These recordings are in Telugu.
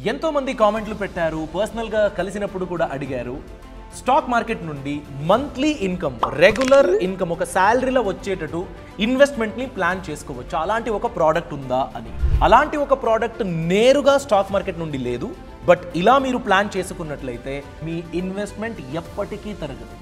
ఎంతో మంది కామెంట్లు పెట్టారు, పర్సనల్గా కలిసినప్పుడు కూడా అడిగారు. స్టాక్ మార్కెట్ నుండి మంత్లీ ఇన్కమ్, రెగ్యులర్ ఇన్కమ్, ఒక శాలరీలో వచ్చేటట్టు ఇన్వెస్ట్మెంట్ని ప్లాన్ చేసుకోవచ్చు. అలాంటి ఒక ప్రోడక్ట్ ఉందా అని. అలాంటి ఒక ప్రోడక్ట్ నేరుగా స్టాక్ మార్కెట్ నుండి లేదు. బట్ ఇలా మీరు ప్లాన్ చేసుకున్నట్లయితే మీ ఇన్వెస్ట్మెంట్ ఎప్పటికీ తరగదు.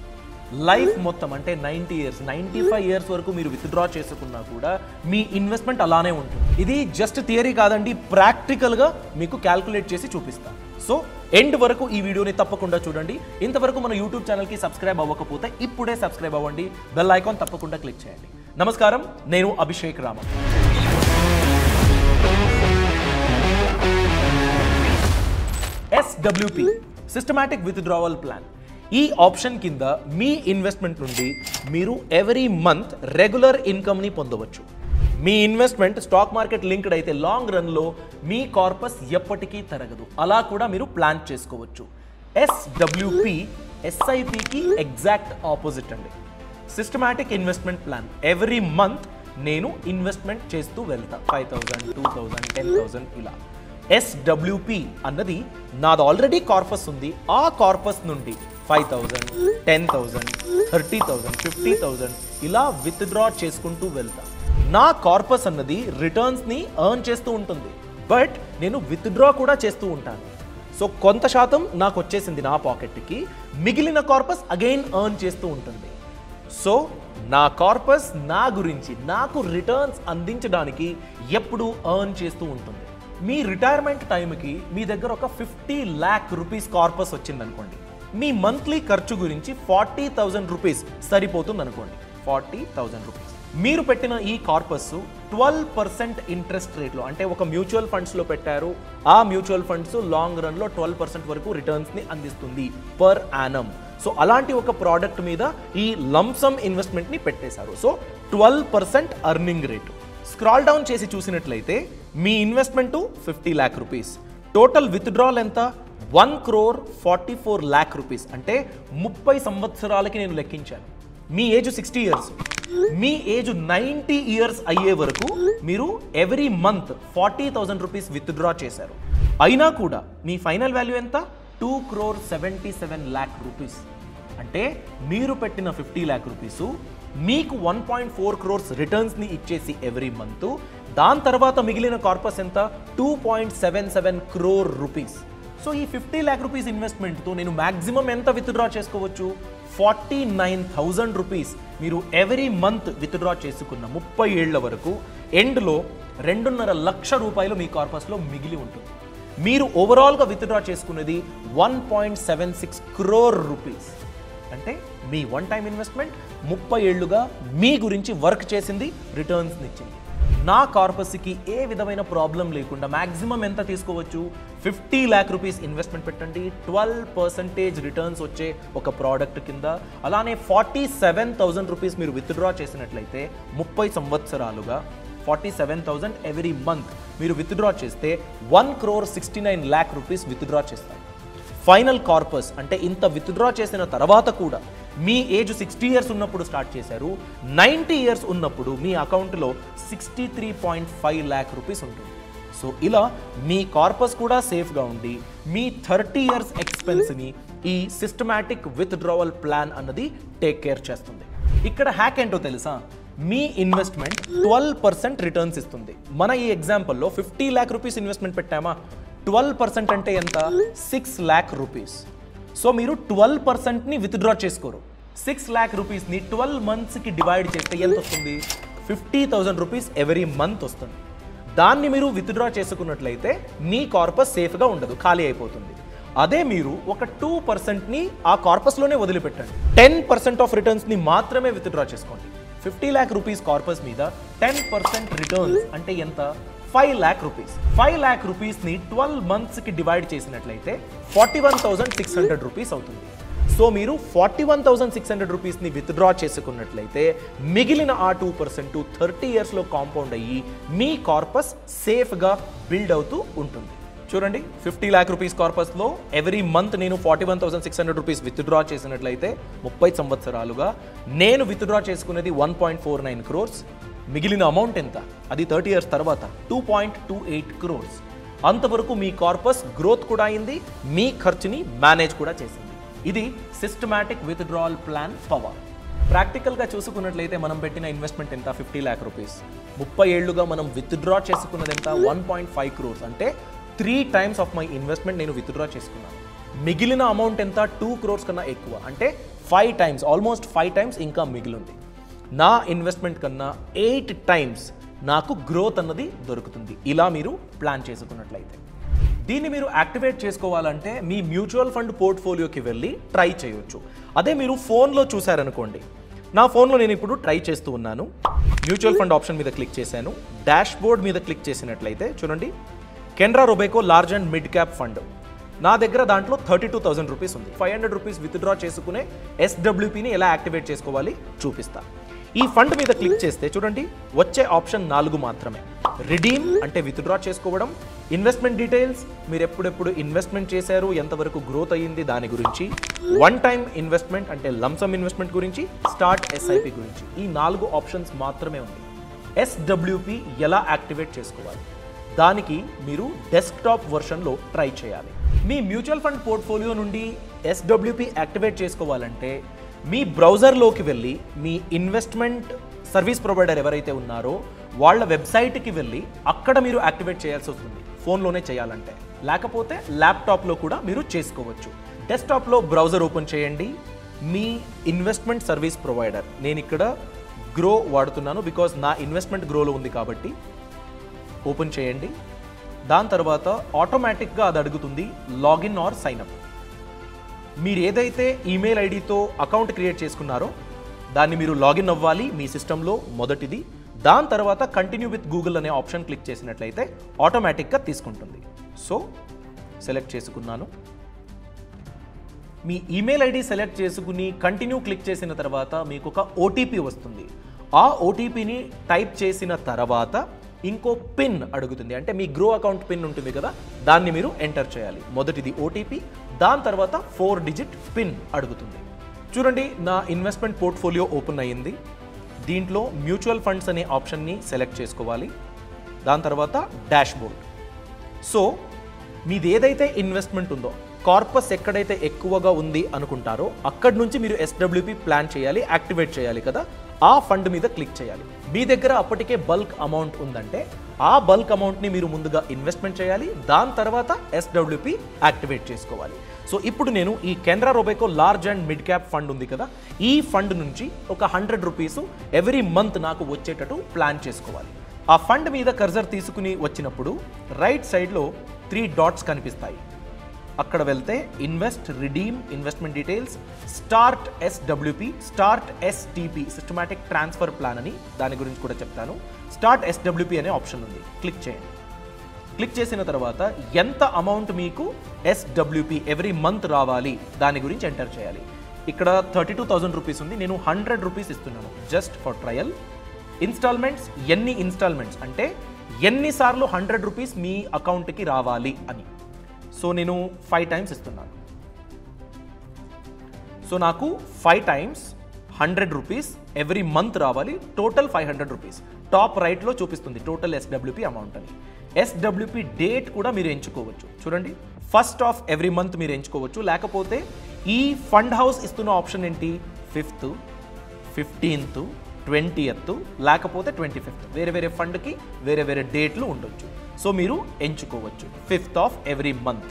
లైఫ్ మొత్తం అంటే 90 ఇయర్స్ 95 ఇయర్స్ వరకు మీరు విత్డ్రా చేసుకున్నా కూడా మీ ఇన్వెస్ట్మెంట్ అలానే ఉంటుంది. ఇది జస్ట్ థియరీ కాదండి, ప్రాక్టికల్గా మీకు క్యాల్కులేట్ చేసి చూపిస్తాను. సో ఎండ్ వరకు ఈ వీడియోని తప్పకుండా చూడండి. ఇంతవరకు మన యూట్యూబ్ ఛానల్కి సబ్స్క్రైబ్ అవ్వకపోతే ఇప్పుడే సబ్స్క్రైబ్ అవ్వండి, బెల్ ఐకాన్ తప్పకుండా క్లిక్ చేయండి. నమస్కారం, నేను Abhishek Rama. SWP systematic withdrawal plan. ఈ ఆప్షన్ కింద మీ ఇన్వెస్ట్మెంట్ నుండి మీరు ఎవ్రీ మంత్ రెగ్యులర్ ఇన్కమ్ని పొందవచ్చు. మీ ఇన్వెస్ట్మెంట్ స్టాక్ మార్కెట్ లింక్డ్ అయితే లాంగ్ రన్లో మీ కార్పస్ ఎప్పటికీ తరగదు. అలా కూడా మీరు ప్లాన్ చేసుకోవచ్చు. SWP SIPకి ఎగ్జాక్ట్ ఆపోజిట్ అండి. Systematic investment plan. Every month నేను ఇన్వెస్ట్మెంట్ చేస్తూ వెళ్తా. 5,000, 2,000, 10,000 ఇలా. SWP అన్నది నాది ఆల్రెడీ కార్పస్ ఉంది. ఆ కార్పస్ నుండి 5,000, 10,000, 30,000, 50,000 ఇలా విత్డ్రా చేసుకుంటూ వెళ్తా. నా కార్పస్ అన్నది రిటర్న్స్ని ఎర్న్ చేస్తూ ఉంటుంది. బట్ నేను విత్డ్రా కూడా చేస్తూ ఉంటాను. సో కొంత శాతం నాకు వచ్చేసింది నా పాకెట్కి, మిగిలిన కార్పస్ అగైన్ ఎర్న్ చేస్తూ ఉంటుంది. సో నా కార్పస్ నా గురించి నాకు రిటర్న్స్ అందించడానికి ఎప్పుడూ ఎర్న్ చేస్తూ ఉంటుంది. మీ రిటైర్మెంట్ టైంకి మీ దగ్గర ఒక 50 lakh రూపీస్ కార్పస్ వచ్చిందనుకోండి, మీ మంత్లీ ఖర్చు గురించి 40,000 రూపీస్ సరిపోతుంది అనుకోండి. 40,000 రూపీస్ మీరు పెట్టిన ఈ కార్పస్ 12% ఇంట్రెస్ట్ రేట్లో, అంటే ఒక మ్యూచువల్ ఫండ్స్లో పెట్టారు. ఆ మ్యూచువల్ ఫండ్స్ లాంగ్ రన్లో 12% వరకు రిటర్న్స్ని అందిస్తుంది పర్ యానం. సో అలాంటి ఒక ప్రోడక్ట్ మీద ఈ లంసమ్ ఇన్వెస్ట్మెంట్ని పెట్టేశారు. So 12% earning rate. Scroll down చేసి చూసినట్లయితే మీ investment 50 lakh rupees, total withdrawal ఎంత 1,44 lakh రూపీస్. అంటే 30 సంవత్సరాలకి నేను లెక్కించాను. మీ ఏజ్ 60 ఇయర్స్, మీ ఏజ్ 90 ఇయర్స్ అయ్యే వరకు మీరు ఎవ్రీ మంత్ 40,000 రూపీస్ విత్డ్రా చేశారు. అయినా కూడా మీ ఫైనల్ వాల్యూ ఎంత 2,77 lakh రూపీస్. అంటే మీరు పెట్టిన 50 lakh రూపీస్ మీకు 1.4 crores రిటర్న్స్ని ఇచ్చేసి ఎవ్రీ మంత్, దాని తర్వాత మిగిలిన కార్పస్ ఎంత 2.77 crore రూపీస్. సో ఈ 50 lakh రూపీస్ ఇన్వెస్ట్మెంట్తో నేను మ్యాక్సిమం ఎంత విత్డ్రా చేసుకోవచ్చు 49,000 రూపీస్. మీరు ఎవ్రీ మంత్ విత్డ్రా చేసుకున్న 30 ఏళ్ల వరకు ఎండ్లో 2.5 లక్షల రూపాయలు మీ కార్పస్లో మిగిలి ఉంటుంది. మీరు ఓవరాల్గా విత్డ్రా చేసుకున్నది 1.76 crore రూపీస్. అంటే మీ వన్ టైం ఇన్వెస్ట్మెంట్ 30 ఏళ్లుగా మీ గురించి వర్క్ చేసింది, రిటర్న్స్ని ఇచ్చింది. నా కార్పస్కి ఏ విధమైన ప్రాబ్లం లేకుండా మ్యాక్సిమం ఎంత తీసుకోవచ్చు 50 lakh రూపీస్ ఇన్వెస్ట్మెంట్ పెట్టండి, 12% రిటర్న్స్ వచ్చే ఒక ప్రోడక్ట్ కింద. అలానే 47,000 రూపీస్ మీరు విత్డ్రా చేసినట్లయితే 30 సంవత్సరాలుగా 47,000 ఎవ్రీ మంత్ మీరు విత్డ్రా చేస్తే 1,69 lakh రూపీస్ విత్డ్రా చేస్తారు. ఫైనల్ కార్పస్ అంటే ఇంత విత్డ్రా చేసిన తర్వాత కూడా మీ ఏజ్ 60 ఇయర్స్ ఉన్నప్పుడు స్టార్ట్ చేశారు, 90 ఇయర్స్ ఉన్నప్పుడు మీ అకౌంట్లో 63.5 lakh రూపీస్ ఉంటుంది. సో ఇలా మీ కార్పస్ కూడా సేఫ్గా ఉండి మీ 30 ఇయర్స్ ఎక్స్పెన్స్ని ఈ సిస్టమాటిక్ విత్డ్రావల్ ప్లాన్ అన్నది టేక్ కేర్ చేస్తుంది. ఇక్కడ హ్యాక్ ఏంటో తెలుసా, మీ ఇన్వెస్ట్మెంట్ 12% రిటర్న్స్ ఇస్తుంది. మన ఈ ఎగ్జాంపుల్లో 50 lakh రూపీస్ ఇన్వెస్ట్మెంట్ పెట్టామా, 12% అంటే ఎంత 6 lakh రూపీస్. సో మీరు 12%ని విత్డ్రా చేసుకోరు. 6 lakh రూపీస్ని 12 మంత్స్కి డివైడ్ చేస్తే ఎంత వస్తుంది 50,000 రూపీస్ ఎవ్రీ మంత్ వస్తుంది. దాన్ని మీరు విత్డ్రా చేసుకున్నట్లయితే మీ కార్పస్ సేఫ్గా ఉండదు, ఖాళీ అయిపోతుంది. అదే మీరు ఒక 2%ని ఆ కార్పస్లోనే వదిలిపెట్టండి, 10% ఆఫ్ రిటర్న్స్ని మాత్రమే విత్డ్రా చేసుకోండి. 50 lakh రూపీస్ కార్పస్ మీద 10% రిటర్న్స్ అంటే ఎంత 5 lakh రూపీస్. 5 lakh రూపీస్ని 12 మంత్స్కి డివైడ్ చేసినట్లయితే 41,600 రూపీస్ అవుతుంది. సో మీరు 41,600 రూపీస్ని విత్డ్రా చేసుకున్నట్లయితే మిగిలిన ఆ 2% 30 ఇయర్స్లో కాంపౌండ్ అయ్యి మీ కార్పస్ సేఫ్గా బిల్డ్ అవుతూ ఉంటుంది. చూడండి 50 lakh రూపీస్ కార్పస్లో ఎవ్రీ మంత్ నేను 41,600 రూపీస్ విత్డ్రా చేసినట్లయితే 30 సంవత్సరాలుగా నేను విత్డ్రా చేసుకునేది 1.49 crores. మిగిలిన అమౌంట్ ఎంత, అది 30 ఇయర్స్ తర్వాత 2.28 crores. అంతవరకు మీ కార్పస్ గ్రోత్ కూడా అయింది, మీ ఖర్చుని మేనేజ్ కూడా చేసింది. ఇది సిస్టమాటిక్ విత్డ్రావల్ ప్లాన్ పవర్. ప్రాక్టికల్గా చూసుకున్నట్లయితే మనం పెట్టిన ఇన్వెస్ట్మెంట్ ఎంత 50 lakh రూపీస్. 30 ఏళ్లుగా మనం విత్డ్రా చేసుకున్నది ఎంత 1.5 crores. అంటే 3 times ఆఫ్ మై ఇన్వెస్ట్మెంట్ నేను విత్డ్రా చేసుకున్నాను. మిగిలిన అమౌంట్ ఎంత 2 crores కన్నా ఎక్కువ. అంటే 5 times, ఆల్మోస్ట్ 5 times ఇంకా మిగిలింది. నా ఇన్వెస్ట్మెంట్ కన్నా 8 times నాకు గ్రోత్ అన్నది దొరుకుతుంది ఇలా మీరు ప్లాన్ చేసుకున్నట్లయితే. దీన్ని మీరు యాక్టివేట్ చేసుకోవాలంటే మీ మ్యూచువల్ ఫండ్ పోర్ట్ఫోలియోకి వెళ్ళి ట్రై చేయొచ్చు. అదే మీరు ఫోన్లో చూసారనుకోండి, నా ఫోన్లో నేను ఇప్పుడు ట్రై చేస్తూ ఉన్నాను. మ్యూచువల్ ఫండ్ ఆప్షన్ మీద క్లిక్ చేశాను. డాష్ బోర్డ్ మీద క్లిక్ చేసినట్లయితే చూడండి, Canara Robeco large and mid cap fund నా దగ్గర దాంట్లో 32,000 రూపీస్ ఉంది. 500 రూపీస్ విత్డ్రా చేసుకునే SWPని ఎలా యాక్టివేట్ చేసుకోవాలి చూపిస్తా. ఈ ఫండ్ మీద క్లిక్ చేస్తే చూడండి, వచ్చే ఆప్షన్ 4 మాత్రమే. రిడీమ్ అంటే విత్డ్రా చేసుకోవడం, ఇన్వెస్ట్మెంట్ డీటెయిల్స్, మీరు ఎప్పుడెప్పుడు ఇన్వెస్ట్మెంట్ చేశారు, ఎంతవరకు గ్రోత్ అయ్యింది దాని గురించి, వన్ టైం ఇన్వెస్ట్మెంట్ అంటే లంసమ్ ఇన్వెస్ట్మెంట్ గురించి, స్టార్ట్ SIP గురించి. ఈ 4 ఆప్షన్స్ మాత్రమే ఉంది. SWP ఎలా యాక్టివేట్ చేసుకోవాలి, దానికి మీరు డెస్క్టాప్ వర్షన్లో ట్రై చేయాలి. మీ మ్యూచువల్ ఫండ్ పోర్ట్ఫోలియో నుండి SWP యాక్టివేట్ చేసుకోవాలంటే మీ బ్రౌజర్లోకి వెళ్ళి మీ ఇన్వెస్ట్మెంట్ సర్వీస్ ప్రొవైడర్ ఎవరైతే ఉన్నారో వాళ్ళ వెబ్సైట్కి వెళ్ళి అక్కడ మీరు యాక్టివేట్ చేయాల్సి వస్తుంది, ఫోన్లోనే చేయాలంటే. లేకపోతే ల్యాప్టాప్లో కూడా మీరు చేసుకోవచ్చు. డెస్క్టాప్లో బ్రౌజర్ ఓపెన్ చేయండి. మీ ఇన్వెస్ట్మెంట్ సర్వీస్ ప్రొవైడర్, నేను ఇక్కడ గ్రో వాడుతున్నాను బికాజ్ నా ఇన్వెస్ట్మెంట్ గ్రోలో ఉంది కాబట్టి ఓపెన్ చేయండి. దాని తర్వాత ఆటోమేటిక్గా అది అడుగుతుంది లాగిన్ ఆర్ సైన్అప్. మీరు ఏదైతే ఈమెయిల్ ఐడితో అకౌంట్ క్రియేట్ చేసుకున్నారో దాన్ని మీరు లాగిన్ అవ్వాలి మీ సిస్టంలో, మొదటిది. దాని తర్వాత కంటిన్యూ విత్ గూగుల్ అనే ఆప్షన్ క్లిక్ చేసినట్లయితే ఆటోమేటిక్గా తీసుకుంటుంది. సో సెలెక్ట్ చేసుకున్నాను. మీ ఈమెయిల్ ఐడి సెలెక్ట్ చేసుకుని కంటిన్యూ క్లిక్ చేసిన తర్వాత మీకు ఒక OTP వస్తుంది. ఆ OTPని టైప్ చేసిన తర్వాత ఇంకో పిన్ అడుగుతుంది. అంటే మీ గ్రో అకౌంట్ పిన్ ఉంటుంది కదా, దాన్ని మీరు ఎంటర్ చేయాలి. మొదటిది OTP, దాని తర్వాత 4 digit పిన్ అడుగుతుంది. చూడండి, నా ఇన్వెస్ట్మెంట్ పోర్ట్ఫోలియో ఓపెన్ అయ్యింది. దీంట్లో మ్యూచువల్ ఫండ్స్ అనే ఆప్షన్ని సెలెక్ట్ చేసుకోవాలి. దాని తర్వాత డాష్ బోర్డ్. సో మీది ఏదైతే ఇన్వెస్ట్మెంట్ ఉందో, కార్పస్ ఎక్కడైతే ఎక్కువగా ఉంది అనుకుంటారో అక్కడి నుంచి మీరు SWP ప్లాన్ చేయాలి, యాక్టివేట్ చేయాలి కదా. ఆ ఫండ్ మీద క్లిక్ చేయాలి. మీ దగ్గర అప్పటికే బల్క్ అమౌంట్ ఉందంటే ఆ బల్క్ అమౌంట్ని మీరు ముందుగా ఇన్వెస్ట్మెంట్ చేయాలి. దాని తర్వాత SWP యాక్టివేట్ చేసుకోవాలి. సో ఇప్పుడు నేను ఈ Canara Robeco large and mid cap fund ఉంది కదా, ఈ ఫండ్ నుంచి ఒక 100 రూపీస్ ఎవ్రీ మంత్ నాకు వచ్చేటట్టు ప్లాన్ చేసుకోవాలి. ఆ ఫండ్ మీద కర్సర్ తీసుకుని వచ్చినప్పుడు రైట్ సైడ్లో 3 dots కనిపిస్తాయి. అక్కడ వెళ్తే invest, redeem, investment details, start SWP, start STP, systematic transfer plan అని దాని గురించి కూడా చెప్తాను. స్టార్ట్ SWP అనే ఆప్షన్ ఉంది, క్లిక్ చేయండి. క్లిక్ చేసిన తర్వాత ఎంత అమౌంట్ మీకు SWP ఎవ్రీ మంత్ రావాలి దాని గురించి ఎంటర్ చేయాలి. ఇక్కడ 32,000 రూపీస్ ఉంది, నేను 100 రూపీస్ ఇస్తున్నాను జస్ట్ ఫర్ ట్రయల్. ఇన్స్టాల్మెంట్స్, ఎన్ని ఇన్స్టాల్మెంట్స్ అంటే ఎన్నిసార్లు 100 రూపీస్ మీ అకౌంట్కి రావాలి అని. సో నేను 5 times ఇస్తున్నాను. సో నాకు 5 times 100 రూపీస్ ఎవ్రీ మంత్ రావాలి. Total 500 rupees. టాప్ రైట్లో చూపిస్తుంది టోటల్ SWP అమౌంట్ అని. SWP డేట్ కూడా మీరు ఎంచుకోవచ్చు. చూడండి, 1st of every month మీరు ఎంచుకోవచ్చు. లేకపోతే ఈ ఫండ్ హౌస్ ఇస్తున్న ఆప్షన్ ఏంటి, 5th, 15th, 20th, లేకపోతే 25th. వేరే వేరే ఫండ్కి వేరే వేరే డేట్లు ఉండొచ్చు. సో మీరు ఎంచుకోవచ్చు 5th of every month.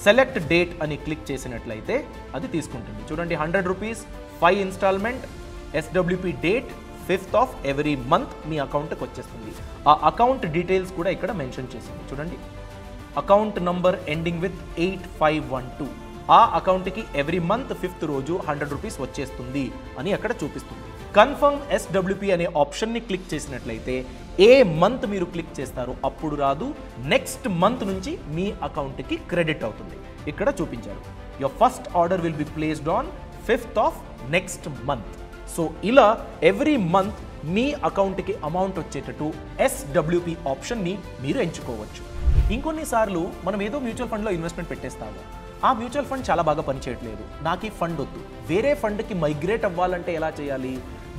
Select date అని క్లిక్ చేసినట్లయితే అది తీసుకుంటుంది. చూడండి, 100 rupees 5 instalment, SWP date 5th of every month మీ అకౌంట్కి వచ్చేస్తుంది. ఆ అకౌంట్ డీటెయిల్స్ కూడా ఇక్కడ మెన్షన్ చేసింది. చూడండి, అకౌంట్ నంబర్ ఎండింగ్ విత్ 8512. ఆ అకౌంట్కి ఎవ్రీ మంత్ 5th రోజు 100 రూపీస్ వచ్చేస్తుంది అని అక్కడ చూపిస్తుంది. కన్ఫర్మ్ SWP అనే ఆప్షన్ని క్లిక్ చేసినట్లయితే ఏ మంత్ మీరు క్లిక్ చేస్తారో అప్పుడు రాదు, నెక్స్ట్ మంత్ నుంచి మీ అకౌంట్కి క్రెడిట్ అవుతుంది. ఇక్కడ చూపించారు, your first order will be placed on 5th of next month. So ఇలా ఎవ్రీ మంత్ మీ అకౌంట్కి అమౌంట్ వచ్చేటట్టు SWP ఆప్షన్ని మీరు ఎంచుకోవచ్చు. ఇంకొన్నిసార్లు మనం ఏదో మ్యూచువల్ ఫండ్లో ఇన్వెస్ట్మెంట్ పెట్టేస్తాము, ఆ మ్యూచువల్ ఫండ్ చాలా బాగా పనిచేయట్లేదు, నాకు ఈ ఫండ్ వద్దు, వేరే ఫండ్కి మైగ్రేట్ అవ్వాలంటే ఎలా చేయాలి,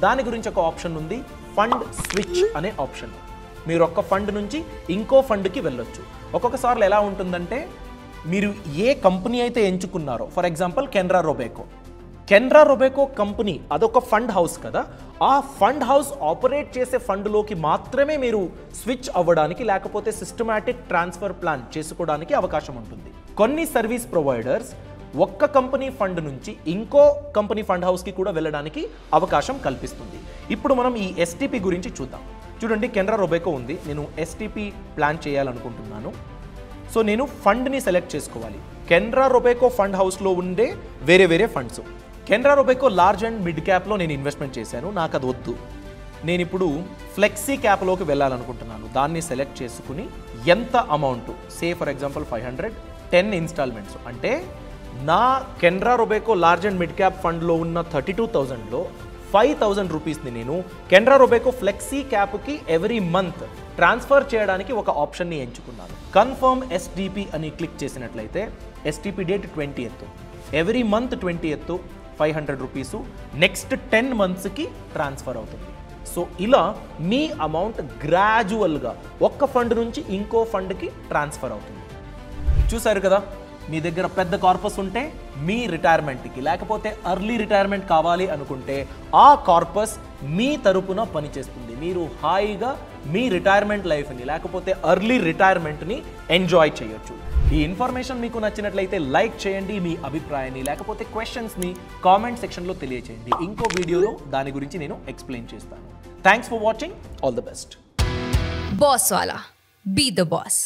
దాని గురించి ఒక ఆప్షన్ ఉంది, ఫండ్ స్విచ్ అనే ఆప్షన్. మీరు ఒక్క ఫండ్ నుంచి ఇంకో ఫండ్కి వెళ్ళొచ్చు. ఒక్కొక్కసార్లు ఎలా ఉంటుందంటే మీరు ఏ కంపెనీ అయితే ఎంచుకున్నారో, ఫర్ ఎగ్జాంపుల్ కెనరా రొబేకో కంపెనీ అదొక ఫండ్ హౌస్ కదా, ఆ ఫండ్ హౌస్ ఆపరేట్ చేసే ఫండ్లోకి మాత్రమే మీరు స్విచ్ అవ్వడానికి లేకపోతే సిస్టమాటిక్ ట్రాన్స్ఫర్ ప్లాన్ చేసుకోవడానికి అవకాశం ఉంటుంది. కొన్ని సర్వీస్ ప్రొవైడర్స్ ఒక్క కంపెనీ ఫండ్ నుంచి ఇంకో కంపెనీ ఫండ్ హౌస్కి కూడా వెళ్ళడానికి అవకాశం కల్పిస్తుంది. ఇప్పుడు మనం ఈ ఎస్టీపీ గురించి చూద్దాం. చూడండి, కెనరా రొబేకో ఉంది, నేను ఎస్టీపీ ప్లాన్ చేయాలనుకుంటున్నాను. సో నేను ఫండ్ని సెలెక్ట్ చేసుకోవాలి. కెనరా రొబేకో ఫండ్ హౌస్లో ఉండే వేరే funds. Canara Robeco large and mid క్యాప్లో నేను ఇన్వెస్ట్మెంట్ చేశాను, నాకు అది వద్దు. నేను ఇప్పుడు ఫ్లెక్సీ క్యాప్లోకి వెళ్ళాలనుకుంటున్నాను. దాన్ని సెలెక్ట్ చేసుకుని ఎంత amount, say for example 500, 10 installments, అంటే నా Canara Robeco large and mid cap ఫండ్లో ఉన్న 32,000లో 5,000 రూపీస్ని నేను కెనరా రొబేకో ఫ్లెక్సీ క్యాప్కి ఎవ్రీ మంత్ ట్రాన్స్ఫర్ చేయడానికి ఒక ఆప్షన్ని ఎంచుకున్నాను. కన్ఫర్మ్ ఎస్డిపి అని క్లిక్ చేసినట్లయితే STP date 20th, every month 20th 500 rupees next 10 monthsకి ట్రాన్స్ఫర్ అవుతుంది. సో ఇలా మీ అమౌంట్ గ్రాడ్యువల్గా ఒక్క ఫండ్ నుంచి ఇంకో ఫండ్కి ట్రాన్స్ఫర్ అవుతుంది. చూసారు కదా, మీ దగ్గర పెద్ద కార్పస్ ఉంటే మీ రిటైర్మెంట్కి లేకపోతే అర్లీ రిటైర్మెంట్ కావాలి అనుకుంటే ఆ కార్పస్ మీ తరపున పనిచేస్తుంది. మీరు హాయిగా మీ రిటైర్మెంట్ లైఫ్ని లేకపోతే అర్లీ రిటైర్మెంట్ని ఎంజాయ్ చేయొచ్చు. ఈ ఇన్ఫర్మేషన్ మీకు నచ్చినట్లయితే లైక్ చేయండి, మీ అభిప్రాయాన్ని లేకపోతే క్వశ్చన్స్ని కామెంట్ సెక్షన్లో తెలియచేయండి. ఇంకో వీడియోలో దాని గురించి నేను ఎక్స్ప్లెయిన్ చేస్తాను. Thanks for watching, all the best. Bosswala, be the boss.